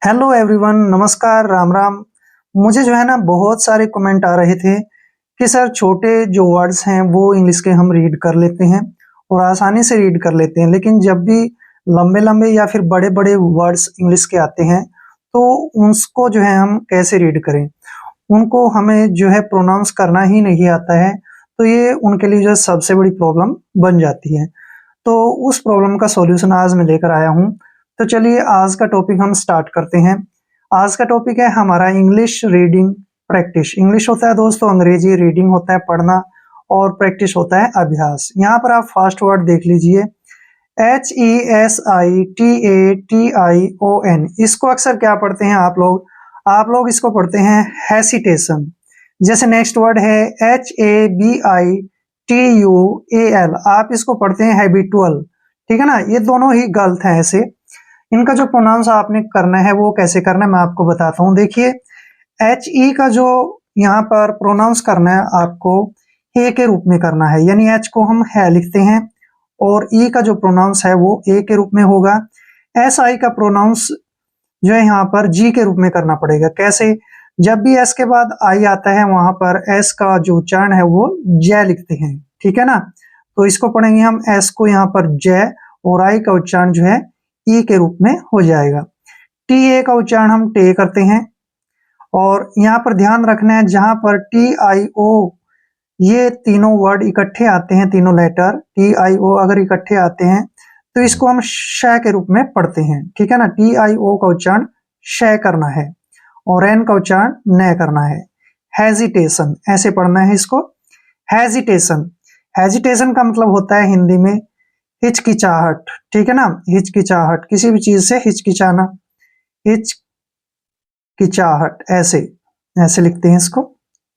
Hello everyone, नमस्कार, राम राम। मुझे जो है ना बहुत सारे कमेंट आ रहे थे कि सर छोटे जो वर्ड्स हैं वो इंग्लिश के हम रीड कर लेते हैं और आसानी से रीड कर लेते हैं, लेकिन जब भी लंबे लंबे या फिर बड़े बड़े वर्ड्स इंग्लिश के आते हैं तो उसको जो है हम कैसे रीड करें। उनको हमें जो है प्रोनाउंस करना ही नहीं आता है, तो ये उनके लिए जो है सबसे बड़ी प्रॉब्लम बन जाती है। तो उस प्रॉब्लम का सॉल्यूशन आज मैं लेकर आया हूँ। तो चलिए आज का टॉपिक हम स्टार्ट करते हैं। आज का टॉपिक है हमारा इंग्लिश रीडिंग प्रैक्टिस। इंग्लिश होता है दोस्तों अंग्रेजी, रीडिंग होता है पढ़ना और प्रैक्टिस होता है अभ्यास। यहाँ पर आप फर्स्ट वर्ड देख लीजिए, HESITATION। इसको अक्सर क्या पढ़ते हैं आप लोग इसको पढ़ते हैं हेसिटेशन। जैसे नेक्स्ट वर्ड है HABITUAL, आप इसको पढ़ते हैं हैबिटुअल। ठीक है ना, ये दोनों ही गलत हैं। ऐसे इनका जो प्रोनाउंस आपने करना है वो कैसे करना है मैं आपको बताता हूँ। देखिए, HE का जो यहाँ पर प्रोनाउंस करना है आपको ए के रूप में करना है, यानी एच को हम है लिखते हैं और ई का जो प्रोनाउंस है वो ए के रूप में होगा। SI का प्रोनाउंस जो है यहाँ पर जी के रूप में करना पड़ेगा। कैसे? जब भी एस के बाद आई आता है वहां पर एस का जो उच्चारण है वो जय लिखते हैं। ठीक है ना, तो इसको पढ़ेंगे हम एस को यहाँ पर जय और आई का उच्चारण जो है ई के रूप में हो जाएगा। TA का उच्चारण हम टे करते हैं और यहाँ पर ध्यान रखना है जहां पर TIO ये तीनों वर्ड इकट्ठे आते हैं, तीनों लेटर TIO अगर इकट्ठे आते हैं तो इसको हम श के रूप में पढ़ते हैं। ठीक है ना, TIO का उच्चारण श करना है और एन का उच्चारण न करना है। हेजिटेशन ऐसे पढ़ना है इसको, हेजिटेशन। हेजिटेशन का मतलब होता है हिंदी में हिचकिचाहट। ठीक है ना, हिचकिचाहट, किसी भी चीज से हिचकिचाना, हिचकिचाहट। ऐसे ऐसे लिखते हैं इसको,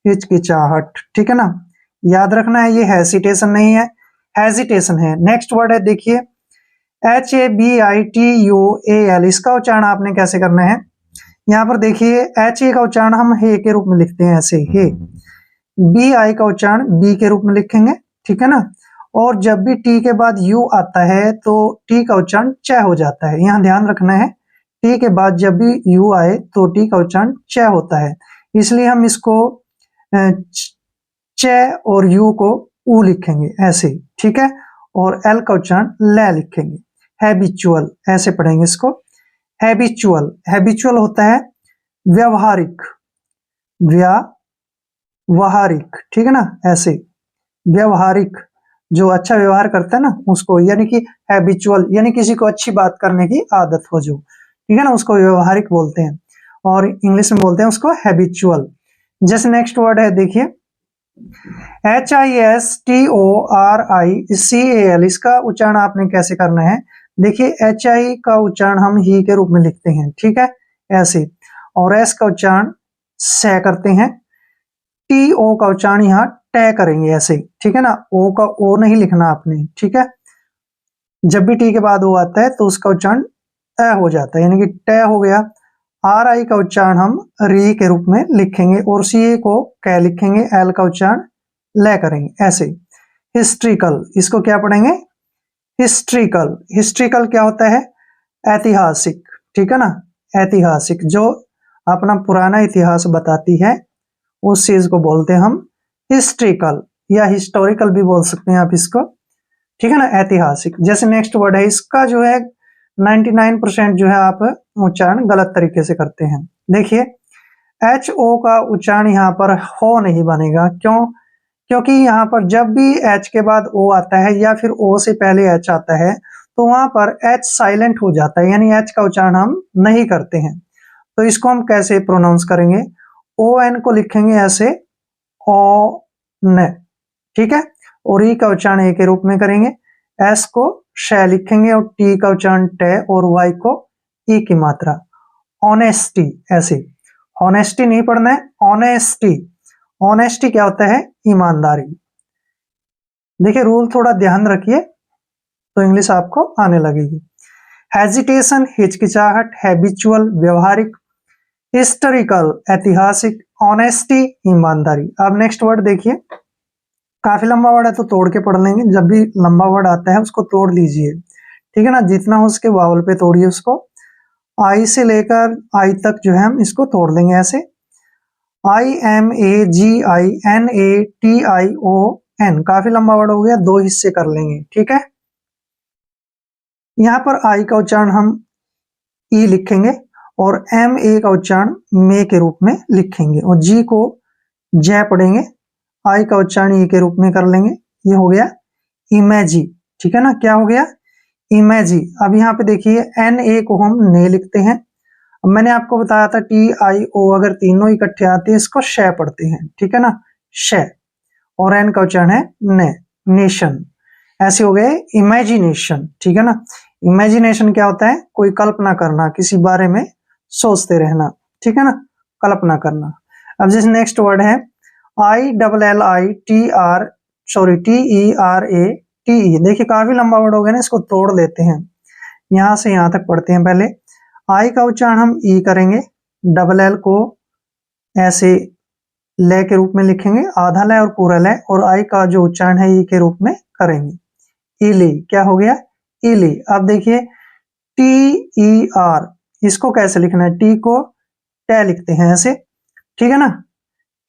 हिचकिचाहट। ठीक है ना, याद रखना है ये हेसिटेशन नहीं है, हेजिटेशन है। नेक्स्ट वर्ड है देखिए HABITUAL। इसका उच्चारण आपने कैसे करना है, यहाँ पर देखिए HA का उच्चारण हम हे के रूप में लिखते हैं, ऐसे हे। BI का उच्चारण बी के रूप में लिखेंगे। ठीक है ना, और जब भी टी के बाद यू आता है तो टी का उच्चारण च हो जाता है। यहाँ ध्यान रखना है, टी के बाद जब भी यू आए तो टी का उच्चारण च होता है, इसलिए हम इसको च और यू को ऊ लिखेंगे ऐसे। ठीक है, और एल का उच्चारण ल लिखेंगे। हैबिचुअल ऐसे पढ़ेंगे इसको, हैबिचुअल। हैबिचुअल होता है व्यवहारिक, व्यावहारिक। ठीक है ना, ऐसे व्यवहारिक, जो अच्छा व्यवहार करता है ना उसको, यानी कि हैबिचुअल यानी किसी को अच्छी बात करने की आदत हो जो, ठीक है ना, उसको व्यवहारिक बोलते हैं और इंग्लिश में बोलते हैं उसको हैबिचुअल। जैसे नेक्स्ट वर्ड है देखिए HISTORICAL। इसका उच्चारण आपने कैसे करना है, देखिए HI का उच्चारण हम ही के रूप में लिखते हैं। ठीक है, ऐसे, और एस का उच्चारण स करते हैं। TO का उच्चारण यहाँ ट करेंगे ऐसे। ठीक है ना, ओ का ओ नहीं लिखना आपने। ठीक है, जब भी टी के बाद ओ आता है तो उसका उच्चारण अ हो जाता है, यानी कि ट हो गया। RI का उच्चारण हम री के रूप में लिखेंगे और CA को क लिखेंगे, एल का उच्चारण ल करेंगे ऐसे। हिस्ट्रिकल, इसको क्या पढ़ेंगे, हिस्ट्रिकल। हिस्ट्रिकल क्या होता है, ऐतिहासिक। ठीक है ना, ऐतिहासिक, जो अपना पुराना इतिहास बताती है उस चीज को बोलते हैं हम हिस्ट्रिकल, या हिस्टोरिकल भी बोल सकते हैं आप इसको। ठीक है ना, ऐतिहासिक। जैसे नेक्स्ट वर्ड है, इसका जो है 99% जो है आप उच्चारण गलत तरीके से करते हैं। देखिए HO का उच्चारण यहाँ पर हो नहीं बनेगा, क्यों? क्योंकि यहाँ पर जब भी H के बाद O आता है या फिर O से पहले H आता है तो वहां पर H साइलेंट हो जाता है, यानी H का उच्चारण हम नहीं करते हैं। तो इसको हम कैसे प्रोनाउंस करेंगे, ON को लिखेंगे ऐसे, ओ न। ठीक है, और ई का उच्चारण ए के रूप में करेंगे, एस को श लिखेंगे और टी का उच्चारण ट और वाई को ई की मात्रा। ऑनेस्टी ऐसे, ऑनेस्टी नहीं पढ़ना है, ऑनेस्टी। ऑनेस्टी क्या होता है, ईमानदारी। देखिए रूल थोड़ा ध्यान रखिए तो इंग्लिश आपको आने लगेगी। हेजिटेशन हिचकिचाहट, हैबिचुअल व्यवहारिक, हिस्टोरिकल ऐतिहासिक, ऑनेस्टी ईमानदारी। अब नेक्स्ट वर्ड देखिए, काफी लंबा वर्ड है तो तोड़ के पढ़ लेंगे। जब भी लंबा वर्ड आता है उसको तोड़ लीजिए। ठीक है ना, जितना हो उसके वावल पे तोड़िए उसको। आई से लेकर आई तक जो है हम इसको तोड़ देंगे ऐसे। IMAGINATION, काफी लंबा वर्ड हो गया, दो हिस्से कर लेंगे, ठीक है। यहाँ पर आई का उच्चारण हम ई लिखेंगे और MA का उच्चारण मे के रूप में लिखेंगे और जी को जय पढ़ेंगे, आई का उच्चारण ई के रूप में कर लेंगे। ये हो गया इमेजी, ठीक है ना। क्या हो गया? इमेजी। अब यहाँ पे देखिए NA को हम ने लिखते हैं। अब मैंने आपको बताया था TIO अगर तीनों इकट्ठे आते हैं इसको शय पढ़ते हैं, ठीक है ना, शय। और एन का उच्चारण है ने, नेशन। ऐसे हो गए इमेजिनेशन, ठीक है ना। इमेजिनेशन क्या होता है? कोई कल्पना करना, किसी बारे में सोचते रहना, ठीक है ना, कल्पना करना। अब जैसे नेक्स्ट वर्ड है TERRATE। देखिए काफी लंबा वर्ड हो गया ना, इसको तोड़ लेते हैं, यहां से यहां तक पढ़ते हैं। पहले आई का उच्चारण हम ई करेंगे, डबल एल को ऐसे लय के रूप में लिखेंगे, आधा लय और पूरा लय, और आई का जो उच्चारण है ई के रूप में करेंगे, इली। क्या हो गया? इली। अब देखिए TER, इसको कैसे लिखना है? टी को टे लिखते हैं ऐसे, ठीक है ना।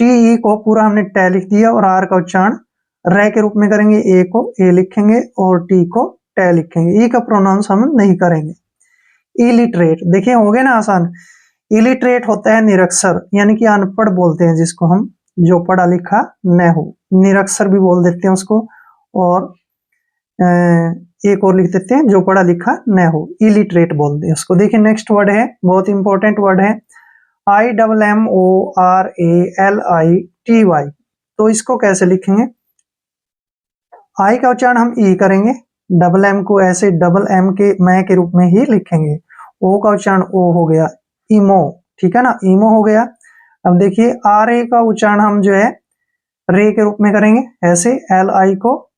TE को पूरा हमने टे लिख दिया और आर का उच्चारण रे के रूप में करेंगे, ए को ए लिखेंगे और टी को टे लिखेंगे। ई का प्रोनाउंस हम नहीं करेंगे। इलिटरेट, देखिए हो गया ना आसान। इलिटरेट होता है निरक्षर, यानी कि अनपढ़ बोलते हैं जिसको हम, जो पढ़ा लिखा न हो, निरक्षर भी बोल देते हैं उसको। और एक और लिख देते हैं जो पढ़ा लिखा न हो, इलिटरेट बोलते हैं उसको। देखिए नेक्स्ट वर्ड है, बहुत इंपॉर्टेंट वर्ड है, IMMORALITY। तो इसको कैसे लिखेंगे? आई का उच्चारण हम ई करेंगे, डबल एम को ऐसे डबल एम के मैं के रूप में ही लिखेंगे। ओ का उच्चारण ओ हो गया, इमो, ठीक है ना, इमो हो गया। अब देखिए RA का उच्चारण हम जो है रे के रूप में करेंगे, ऐसे LI को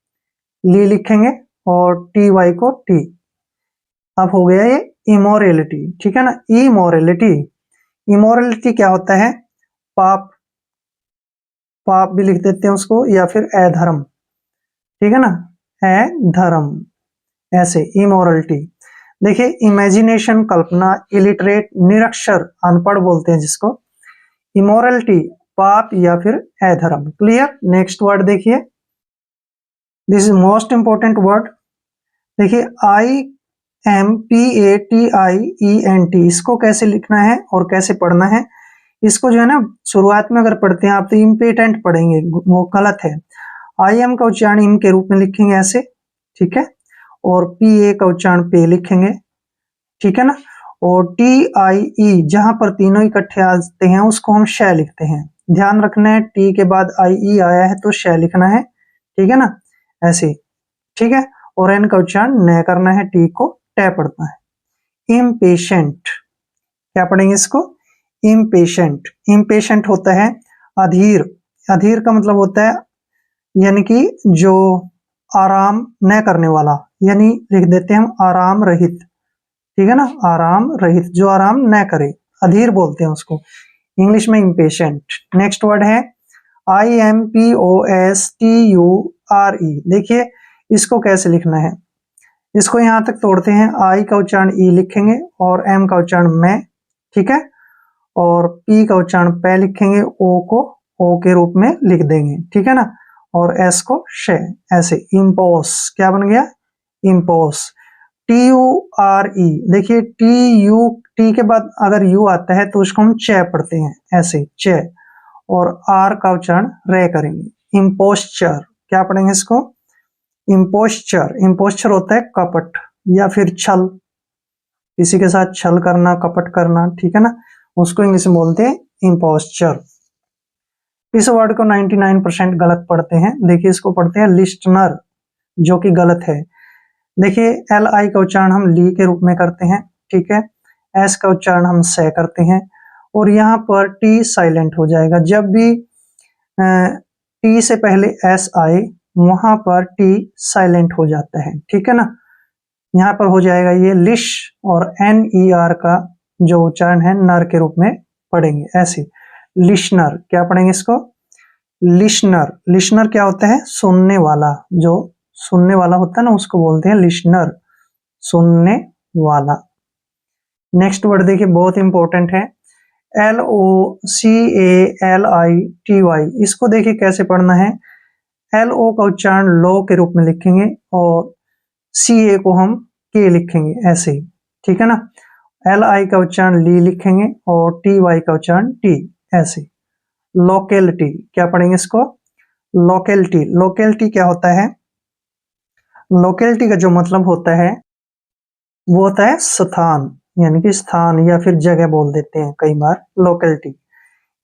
ली लिखेंगे और TY को टी। अब हो गया ये इमोरलिटी, ठीक है ना, इमोरलिटी। इमोरलिटी क्या होता है? पाप, पाप भी लिख देते हैं उसको, या फिर अधर्म, ठीक है ना, अधर्म, ऐसे इमोरलिटी। देखिए इमेजिनेशन कल्पना, इलिटरेट निरक्षर अनपढ़ बोलते हैं जिसको, इमोरलिटी पाप या फिर अधर्म। क्लियर? नेक्स्ट वर्ड देखिए, this is most important word. देखिए IMPATIENT, इसको कैसे लिखना है और कैसे पढ़ना है? इसको जो है ना शुरुआत में अगर पढ़ते हैं आप तो इम्पेटेंट पढ़ेंगे, वो गलत है। IM का उच्चारण इम के रूप में लिखेंगे ऐसे, ठीक है, और PA का उच्चारण पे लिखेंगे, ठीक है ना। और TIE जहां पर तीनों इकट्ठे आते हैं उसको हम शय लिखते हैं। ध्यान रखना है टी के बाद IE आया है तो शय लिखना है, ठीक है ना, ऐसे, ठीक है। और एन का उच्चारण न करना है, टी को टे पढ़ना है। इम्पेशेंट, क्या पढ़ेंगे इसको? इम्पेशेंट। इम्पेशेंट होता है अधीर, अधीर का मतलब होता है यानी कि जो आराम न करने वाला, यानी लिख देते हैं हम आराम रहित, ठीक है ना, आराम रहित, जो आराम न करे, अधीर बोलते हैं उसको इंग्लिश में इम्पेशेंट। नेक्स्ट वर्ड है IMPOSTURE। देखिए इसको कैसे लिखना है? इसको यहां तक तोड़ते हैं, आई का उच्चारण ई लिखेंगे और एम का उच्चारण मैं, ठीक है, और पी का उच्चारण पै लिखेंगे, ओ को ओ के रूप में लिख देंगे, ठीक है ना, और एस को शे, ऐसे इम्पोस। क्या बन गया? इम्पोस। TURE, देखिए टी के बाद अगर यू आता है तो उसको हम चे पढ़ते हैं ऐसे, चे, और आर का उच्चारण रे करेंगे। इम्पोस्चर, क्या पढ़ेंगे इसको? इम्पोस्चर। इम्पोस्चर होता है कपट या फिर छल, किसी के साथ छल करना, कपट करना, ठीक है ना, उसको इंग्लिश में बोलते हैं इम्पोस्चर। इस वर्ड को 99% गलत पढ़ते हैं। देखिए इसको पढ़ते हैं लिस्टनर, जो कि गलत है। देखिए LI का उच्चारण हम ली के रूप में करते हैं, ठीक है, एस का उच्चारण हम से करते हैं, और यहाँ पर टी साइलेंट हो जाएगा। जब भी टी से पहले एस आए वहां पर टी साइलेंट हो जाता है, ठीक है ना। यहाँ पर हो जाएगा ये लिश, और NER का जो उच्चारण है नर के रूप में पढ़ेंगे ऐसे, लिशनर। क्या पढ़ेंगे इसको? लिशनर। लिशनर क्या होता है? सुनने वाला, जो सुनने वाला होता है ना उसको बोलते हैं लिशनर, सुनने वाला। नेक्स्ट वर्ड देखिए बहुत इंपॉर्टेंट है, LOCALITY। इसको देखिए कैसे पढ़ना है, LO का उच्चारण लो के रूप में लिखेंगे और CA को हम के लिखेंगे ऐसे ही, ठीक है ना। LI का उच्चारण ली लिखेंगे और TY का उच्चारण टी, ऐसे। लोकेलिटी क्या पढ़ेंगे इसको, लोकेलिटी। लोकेलिटी क्या होता है, लोकेलिटी का जो मतलब होता है वो होता है स्थान, यानी कि स्थान या फिर जगह बोल देते हैं कई बार लोकेलिटी।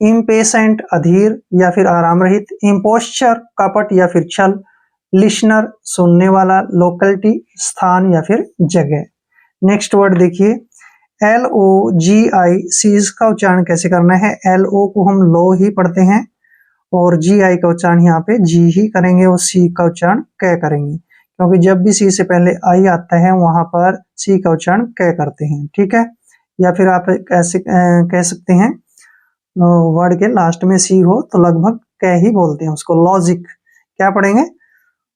इम्पेशेंट अधीर या फिर आराम रहित, इम्पोस्चर कपट या फिर छल, लिसनर सुनने वाला, लोकेलिटी स्थान या फिर जगह। नेक्स्ट वर्ड देखिए, LOGI, इसका उच्चारण कैसे करना है, LO को हम लो ही पढ़ते हैं और GI का उच्चारण यहाँ पे जी ही करेंगे और C का उच्चारण कै करेंगे, क्योंकि जब भी C से पहले आई आता है वहां पर C का उच्चारण कै करते हैं, ठीक है। या फिर आप ऐसे कह सकते हैं वर्ड के लास्ट में C हो तो लगभग कै ही बोलते हैं उसको। लॉजिक क्या पढ़ेंगे,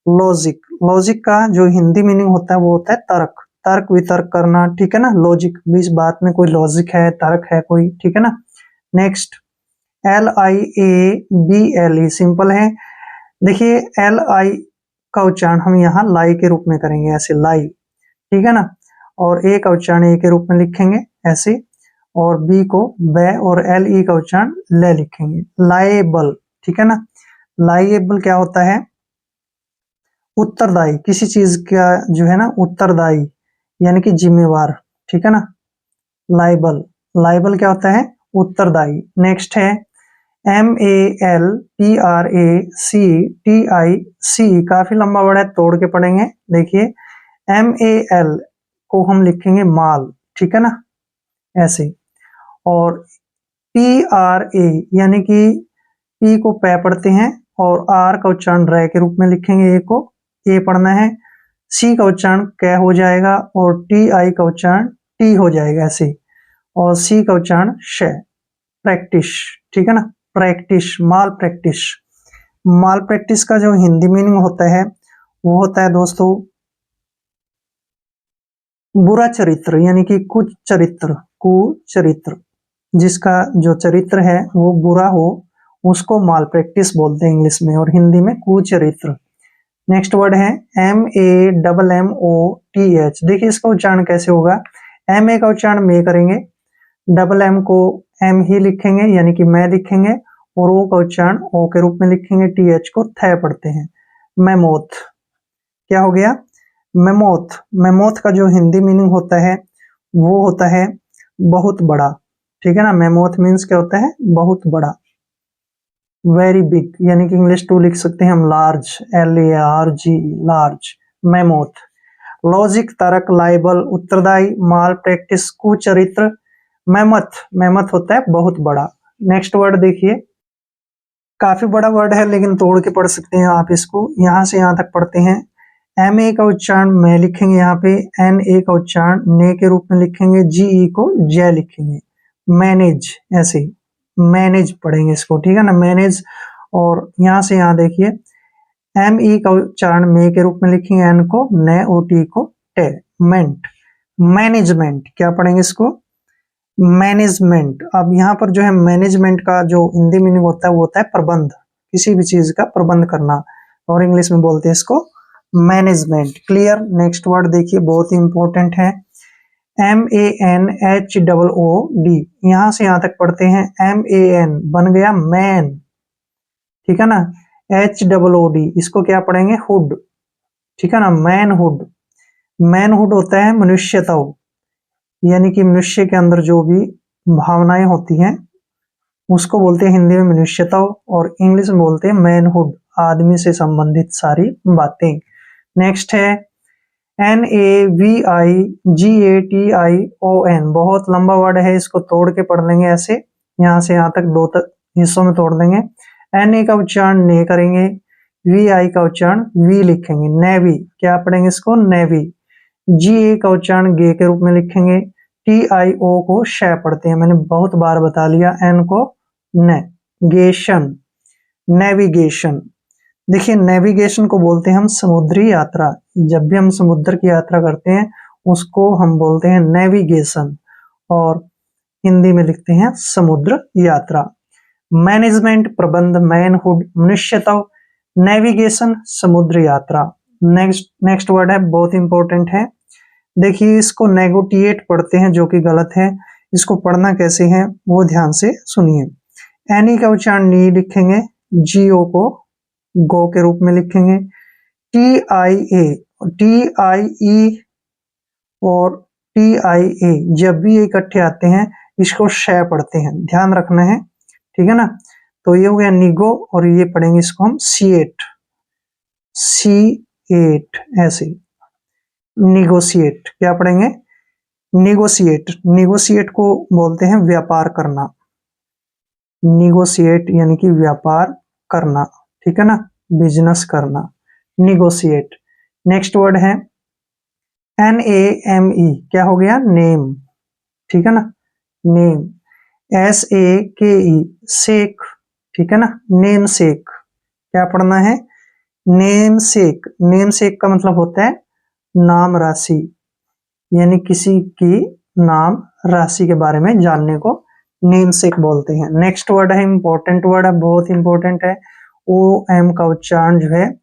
लॉजिक। लॉजिक का जो हिंदी मीनिंग होता है वो होता है तर्क, तर्क वितर्क करना, ठीक है ना। लॉजिक भी, इस बात में कोई लॉजिक है, तर्क है कोई, ठीक है ना। नेक्स्ट LIABLE, सिंपल है। देखिए LI का उच्चारण हम यहाँ लाई के रूप में करेंगे, ऐसे लाई, ठीक है ना। और A का उच्चारण ए के रूप में लिखेंगे ऐसे, और B को बै, और LE का उच्चारण ले लिखेंगे, लाएबल, ठीक है ना। लाएबल क्या होता है, उत्तरदायी, किसी चीज का जो है ना उत्तरदायी, यानी कि जिम्मेवार, ठीक है ना। लाइबल, लाइबल क्या होता है, उत्तरदायी। नेक्स्ट है MALPRACTIC, काफी लंबा वर्ड है, तोड़ के पढ़ेंगे। देखिए MAL को हम लिखेंगे माल, ठीक है ना, ऐसे। और PRA, यानी कि P को पै पढ़ते हैं और R का उच्चारण रै के रूप में लिखेंगे, ए को ए पढ़ना है। C का उच्चारण कै हो जाएगा और TI का उच्चारण टी हो जाएगा ऐसे, और C का उच्चारण श, प्रैक्टिस, ठीक है ना। प्रैक्टिस, माल प्रैक्टिस। माल प्रैक्टिस का जो हिंदी मीनिंग होता है वो होता है दोस्तों बुरा चरित्र, यानी कि कुचरित्र, कुचरित्र, जिसका जो चरित्र है वो बुरा हो उसको माल प्रैक्टिस बोलते हैं इंग्लिश में, और हिंदी में कुचरित्र। नेक्स्ट वर्ड है MAMMOTH। देखिए इसका उच्चारण कैसे होगा, MA का उच्चारण में करेंगे, डबल M को M ही लिखेंगे यानी कि मैं लिखेंगे, और O का उच्चारण O के रूप में लिखेंगे, TH को थ पढ़ते हैं। मेमोथ क्या हो गया, मेमोथ। मेमोथ का जो हिंदी मीनिंग होता है वो होता है बहुत बड़ा, ठीक है ना। मेमोथ मीन्स क्या होता है, बहुत बड़ा, वेरी बिग, यानी कि इंग्लिश टू लिख सकते हैं हम, large, LARG, large, mammoth. Logic तर्क, लाइबल उत्तरदायी, माल प्रैक्टिस कुचरित्र, मेमथ, मेमथ होता है बहुत बड़ा। नेक्स्ट वर्ड देखिए, काफी बड़ा वर्ड है लेकिन तोड़ के पढ़ सकते हैं आप इसको, यहां से यहां तक पढ़ते हैं। MA का उच्चारण मैं लिखेंगे यहाँ पे, NA का उच्चारण ने के रूप में लिखेंगे, GE को जय लिखेंगे, मैनेज, ऐसे मैनेज पढ़ेंगे इसको, ठीक है ना, मैनेज। और यहाँ से यहाँ देखिए ME का उच्चारण मे के रूप में लिखेंगे, N को ने, OT को टे, मेंट, मैनेजमेंट क्या पढ़ेंगे इसको, मैनेजमेंट। अब यहाँ पर जो है मैनेजमेंट का जो हिंदी मीनिंग होता है वो होता है प्रबंध, किसी भी चीज का प्रबंध करना, और इंग्लिश में बोलते हैं इसको मैनेजमेंट। क्लियर। नेक्स्ट वर्ड देखिए बहुत ही इंपॉर्टेंट है, MANHOOD, यहां से यहां तक पढ़ते हैं, MAN बन गया मैन, ठीक है ना। HOOD, इसको क्या पढ़ेंगे, हुड, ठीक है ना, मैनहुड। मैनहुड होता है मनुष्यता, यानी कि मनुष्य के अंदर जो भी भावनाएं होती हैं उसको बोलते हैं हिंदी में मनुष्यता, और इंग्लिश में बोलते हैं मैनहुड, आदमी से संबंधित सारी बातें। नेक्स्ट है NAVIGATION, बहुत लंबा वर्ड है, इसको तोड़ के पढ़ लेंगे ऐसे, यहां से यहां तक दो हिस्सों में तोड़ देंगे। NA का उच्चारण ने करेंगे, VI का उच्चारण वी लिखेंगे, नेवी क्या पढ़ेंगे इसको, नेवी। GA का उच्चारण गे के रूप में लिखेंगे, TIO को श पढ़ते हैं, मैंने बहुत बार बता लिया, N को ने, गेशन, नेविगेशन। देखिए नेविगेशन को बोलते हैं हम समुद्री यात्रा, जब भी हम समुद्र की यात्रा करते हैं उसको हम बोलते हैं नेविगेशन। और हिंदी में लिखते हैं समुद्र यात्रा। मैनेजमेंट प्रबंध, मैनहुड मनुष्यत्व, नेविगेशन समुद्र यात्रा। नेक्स्ट वर्ड है, बहुत इंपॉर्टेंट है। देखिए इसको नेगोटिएट पढ़ते हैं जो कि गलत है, इसको पढ़ना कैसे है वो ध्यान से सुनिए। एनी का उच्चारण नी लिखेंगे, जीओ को गो के रूप में लिखेंगे। टी और TIA जब भी इकट्ठे आते हैं इसको शय पढ़ते हैं, ध्यान रखना है, ठीक है ना। तो ये हो गया निगो, और ये पढ़ेंगे इसको हम C8 ऐसे। निगोशिएट क्या पढ़ेंगे, निगोशिएट को बोलते हैं व्यापार करना। निगोशिएट यानी कि व्यापार करना, ठीक है ना, बिजनेस करना, निगोशिएट। नेक्स्ट वर्ड है NAME, क्या हो गया, नेम, ठीक है ना, नेम। SAKE सेक, ठीक है ना, नेम सेक। क्या पढ़ना है, नेम सेक। नेम सेक का मतलब होता है नाम राशि, यानी किसी की नाम राशि के बारे में जानने को नेम सेक बोलते हैं। नेक्स्ट वर्ड है इंपॉर्टेंट वर्ड है, बहुत इंपॉर्टेंट है। OM का उच्चारण जो है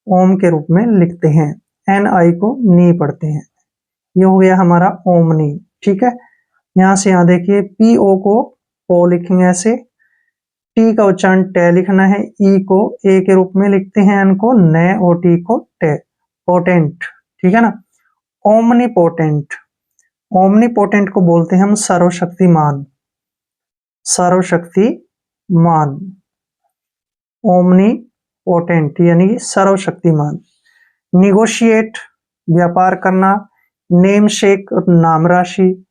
ओम के रूप में लिखते हैं, NI को नी पढ़ते हैं। ये हो गया हमारा ओमनी, ठीक है। यहां से यहां देखिए PO को पो लिखेंगे ऐसे, टी का उच्चारण टे लिखना है, ई को ए के रूप में लिखते हैं, एन को ने और टी को टे, पोटेंट, ठीक है ना। ओमनीपोटेंट, ओमनीपोटेंट को बोलते हैं हम सर्वशक्तिमान, सर्वशक्तिमान, ओमनीपोटेंट यानी सर्वशक्तिमान। निगोशिएट व्यापार करना, नेम शेक नाम राशि,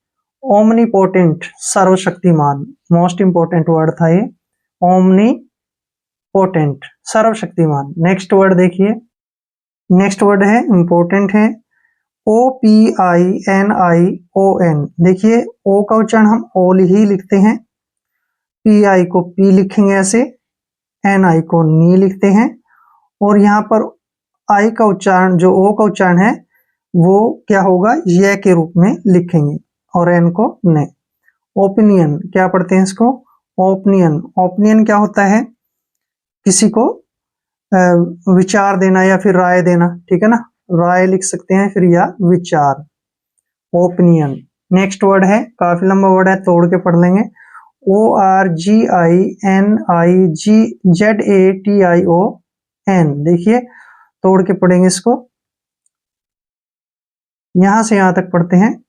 ओमनीपोटेंट सर्वशक्तिमान, मोस्ट इंपोर्टेंट वर्ड था ये, ओमनीपोटेंट सर्वशक्तिमान। नेक्स्ट वर्ड देखिए, नेक्स्ट वर्ड है इंपॉर्टेंट है, OPINION। देखिए ओ का उच्चारण हम ओल ही लिखते हैं, PI को पी लिखेंगे ऐसे, NI को नी लिखते हैं, और यहाँ पर आई का उच्चारण जो ओ का उच्चारण है वो क्या होगा, ये के रूप में लिखेंगे, और एन को ने। ओपिनियन क्या पढ़ते हैं इसको, ओपिनियन। ओपिनियन क्या होता है, किसी को विचार देना या फिर राय देना, ठीक है ना, राय लिख सकते हैं फिर, या विचार, ओपिनियन। नेक्स्ट वर्ड है, काफी लंबा वर्ड है, तोड़ के पढ़ लेंगे। ORGINIGZATION। देखिए तोड़ के पढ़ेंगे इसको, यहां से यहां तक पढ़ते हैं,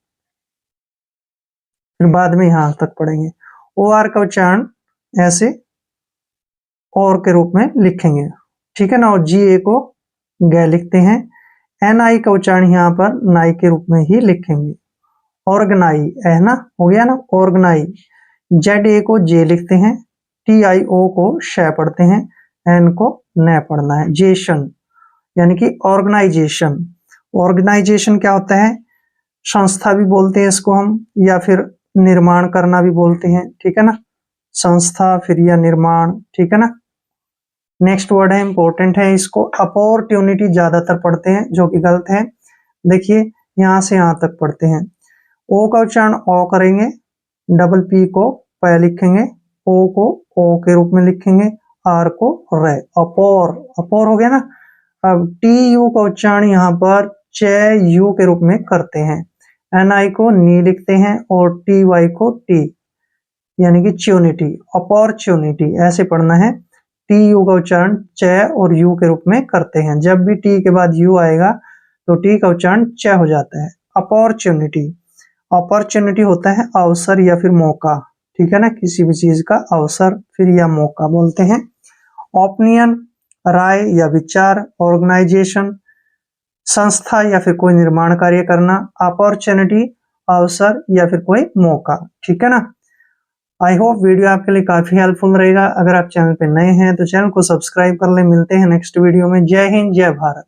फिर बाद में यहां तक पढ़ेंगे। OR का उच्चारण ऐसे और के रूप में लिखेंगे, ठीक है ना, और GA को ग लिखते हैं। NI का उच्चारण यहाँ पर नाई के रूप में ही लिखेंगे। ऑर्गनाई है ना, हो गया ना, ऑर्गनाई। ZA को जे लिखते हैं, TIO को श पढ़ते हैं, N को न पढ़ना है। जेशन यानी कि ऑर्गेनाइजेशन। ऑर्गेनाइजेशन क्या होता है, संस्था भी बोलते हैं इसको हम, या फिर निर्माण करना भी बोलते हैं, ठीक है ना, संस्था फिर या निर्माण, ठीक है ना। नेक्स्ट वर्ड है इंपॉर्टेंट है, इसको अपॉर्चुनिटी ज्यादातर पढ़ते हैं जो कि गलत है। देखिए यहां से यहां तक पढ़ते हैं, ओ का उच्चारण ओ करेंगे, डबल पी को प लिखेंगे, ओ को ओ के रूप में लिखेंगे, आर को रे, अपोर, अपोर हो गया ना। अब TU का उच्चारण यहाँ पर चे यू के रूप में करते हैं, NI को नी लिखते हैं, और TY को टी यानी कि च्यूनिटी, अपॉर्चुनिटी ऐसे पढ़ना है। TU का उच्चारण च और यू के रूप में करते हैं, जब भी टी के बाद यू आएगा तो टी का उच्चारण च हो जाता है। अपॉर्चुनिटी, अपॉर्चुनिटी होता है अवसर या फिर मौका, ठीक है ना, किसी भी चीज का अवसर फिर या मौका बोलते हैं। ओपिनियन राय या विचार, ऑर्गेनाइजेशन संस्था या फिर कोई निर्माण कार्य करना, अपॉर्चुनिटी अवसर या फिर कोई मौका, ठीक है ना। आई होप वीडियो आपके लिए काफी हेल्पफुल रहेगा। अगर आप चैनल पे नए हैं तो चैनल को सब्सक्राइब कर ले। मिलते हैं नेक्स्ट वीडियो में। जय हिंद, जय भारत।